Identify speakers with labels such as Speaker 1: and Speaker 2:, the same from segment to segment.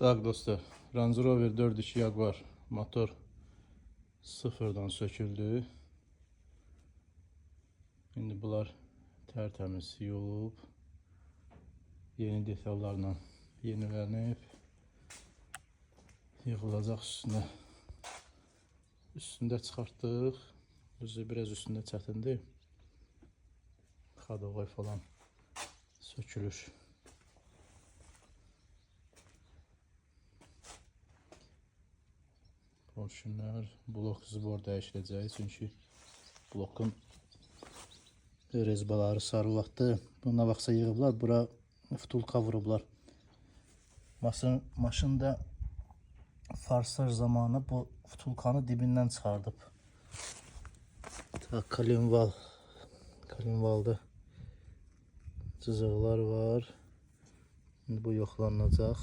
Speaker 1: Tak dostlar, Range Rover 4.2 Jaguar motor sıfırdan söküldü. İndi bunlar tertemiz yolub, yeni detallarla yenilənib, yığılacaq üstünə. Üstündə çıxartdıq. Biraz üstündə çətindir. Xadovoy falan sökülür. Porşunlar, blok zbor dəyişiləcək. Çünki blokun rezbaları sarılatdı. Buna baxsa yığıblar. Bura vtulka vurublar. Maşında farsaj zamanı bu vtulkanı dibindən çıxardıb. Kalinvalda cızıqlar var. Bu yoxlanılacaq.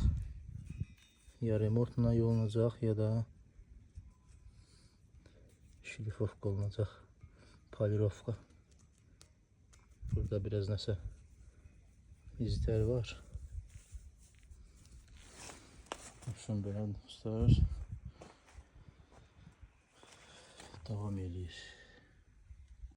Speaker 1: Ya remortla yolunacaq, ya da şlifovka olunacaq. Polirovka. Burada biraz nəsə izlər var. Şunu belə dostlar. Devam edir.